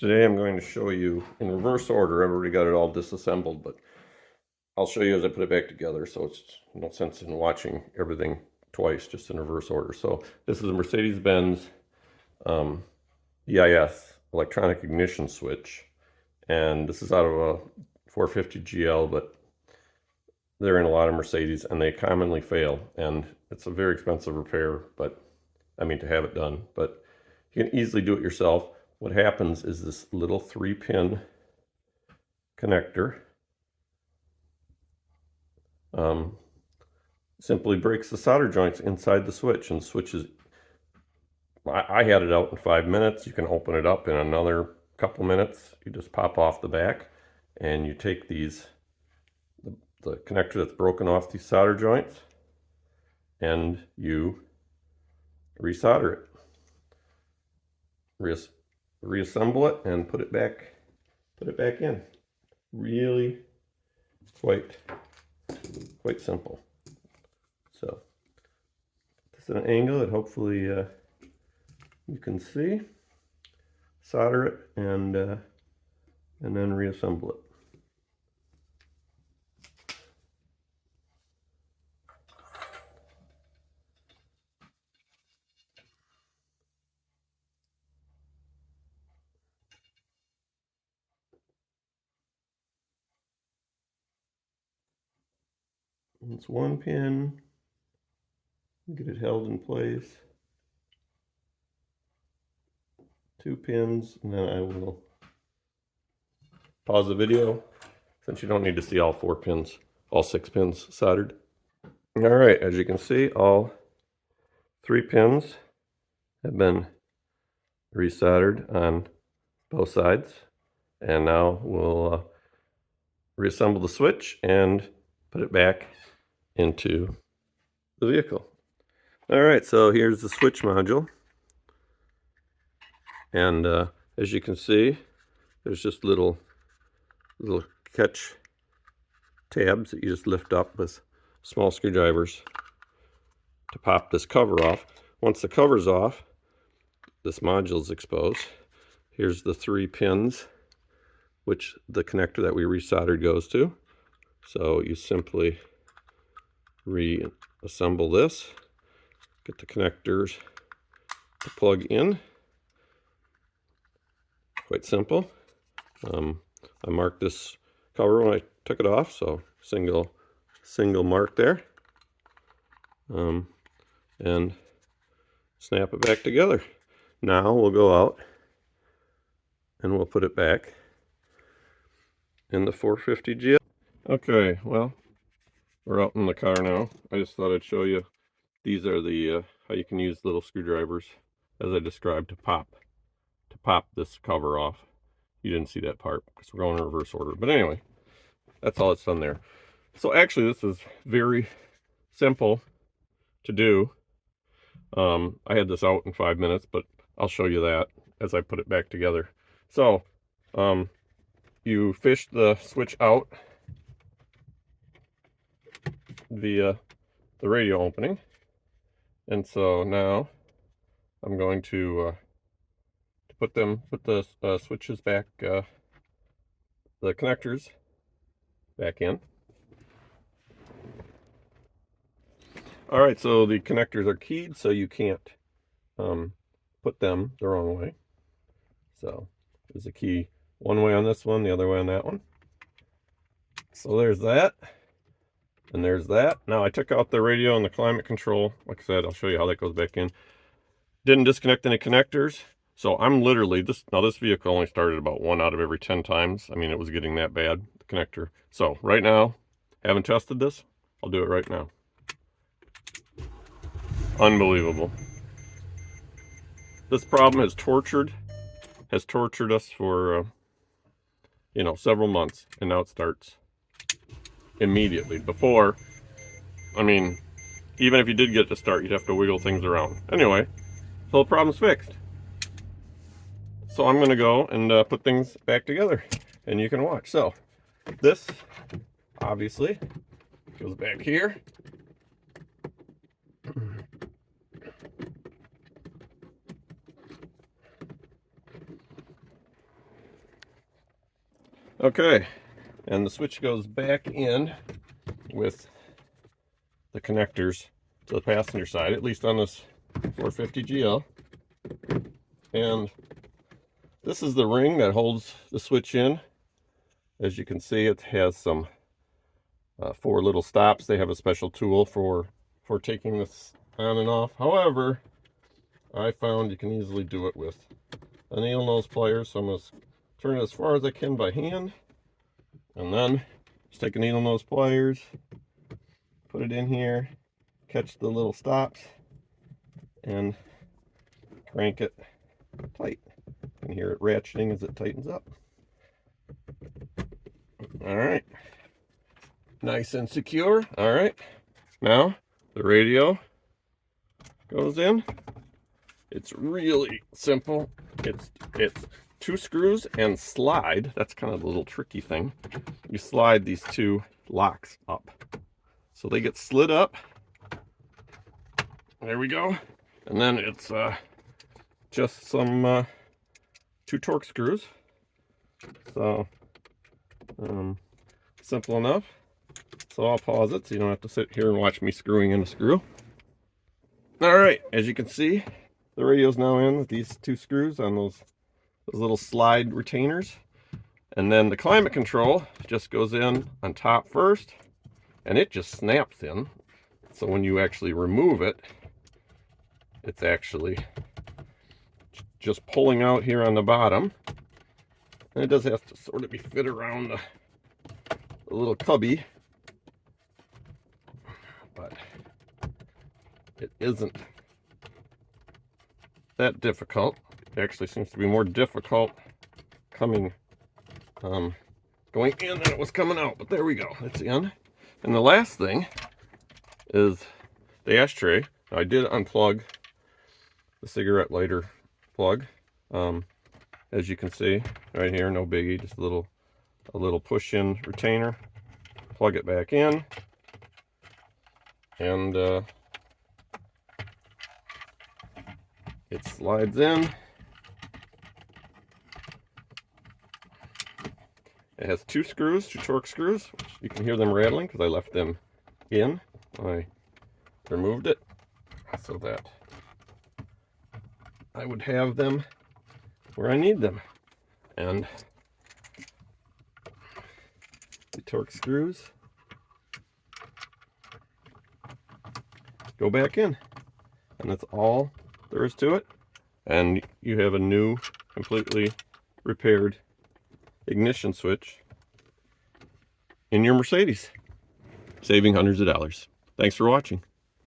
Today I'm going to show you in reverse order. I've already got it all disassembled, but I'll show you as I put it back together, so it's no sense in watching everything twice, just in reverse order. So this is a Mercedes EIS, electronic ignition switch, and this is out of a 450 GL, but they're in a lot of Mercedes and they commonly fail, and it's a very expensive repair, but I mean to have it done, but you can easily do it yourself. What happens is this little 3-pin connector simply breaks the solder joints inside the switch, and the switch is, I had it out in 5 minutes. You can open it up in another couple minutes. You just pop off the back and you take these, the connector that's broken off these solder joints, and you resolder it. Reassemble it and put it back in. Really quite simple. So this is an angle that hopefully you can see. Solder it and then reassemble it. It's 1 pin, get it held in place, 2 pins, and then I will pause the video since you don't need to see all 4 pins, all 6 pins soldered. All right, as you can see, all 3 pins have been resoldered on both sides, and now we'll reassemble the switch and put it back into the vehicle. All right, so here's the switch module, and as you can see, there's just little catch tabs that you just lift up with small screwdrivers to pop this cover off. Once the cover's off, this module is exposed. Here's the 3 pins which the connector that we resoldered goes to. So you simply reassemble this, get the connectors to plug in. Quite simple. I marked this cover when I took it off, so single mark there, and snap it back together. Now we'll go out and we'll put it back in the 450 GL. Okay, well, we're out in the car now. I just thought I'd show you. These are the how you can use little screwdrivers, as I described, to pop this cover off. You didn't see that part because we're going in reverse order. But anyway, that's all it's done there. So actually, this is very simple to do. I had this out in 5 minutes, but I'll show you that as I put it back together. So you fish the switch out via the radio opening, and so now I'm going to put the switches back, the connectors back in. All right, so the connectors are keyed, so you can't put them the wrong way. So there's a key one way on this one, the other way on that one. So there's that, and there's that. Now I took out the radio and the climate control. Like I said, I'll show you how that goes back in. Didn't disconnect any connectors. So I'm literally, this vehicle only started about 1 out of every 10 times. I mean, it was getting that bad, the connector. So right now, haven't tested this. I'll do it right now. Unbelievable. This problem has tortured us for, you know, several months, and now it starts immediately. Before, I mean, even if you did get it to start, you'd have to wiggle things around. Anyway, so the problem's fixed. So I'm going to go and put things back together, and you can watch. So this obviously goes back here. Okay, and the switch goes back in with the connectors to the passenger side, at least on this 450 GL. And this is the ring that holds the switch in. As you can see, it has some 4 little stops. They have a special tool for taking this on and off. However, I found you can easily do it with a needle nose pliers, so I'm going to turn it as far as I can by hand, and then just take a needle nose pliers, put it in here, catch the little stops, and crank it tight. You can hear it ratcheting as it tightens up. All right, nice and secure. All right, now the radio goes in. It's really simple. It's 2 screws and slide. That's kind of the little tricky thing. You slide these 2 locks up, so they get slid up. There we go. And then it's just some 2 torque screws. So simple enough. So I'll pause it so you don't have to sit here and watch me screwing in a screw. All right, as you can see, the radio's now in with these 2 screws on those little slide retainers. And then the climate control just goes in on top first, and it just snaps in. So when you actually remove it, it's actually just pulling out here on the bottom. And it does have to sort of be fit around the little cubby, but it isn't that difficult. It actually seems to be more difficult coming going in than it was coming out, but there we go, it's in. And the last thing is the ashtray. Now, I did unplug the cigarette lighter plug. As you can see right here, no biggie, just a little push-in retainer. Plug it back in, and it slides in. It has 2 screws, 2 torque screws, which you can hear them rattling because I left them in. I removed it so that I would have them where I need them. And the torque screws go back in. And that's all there is to it. And you have a new, completely repaired ignition switch in your Mercedes, saving hundreds of dollars. Thanks for watching.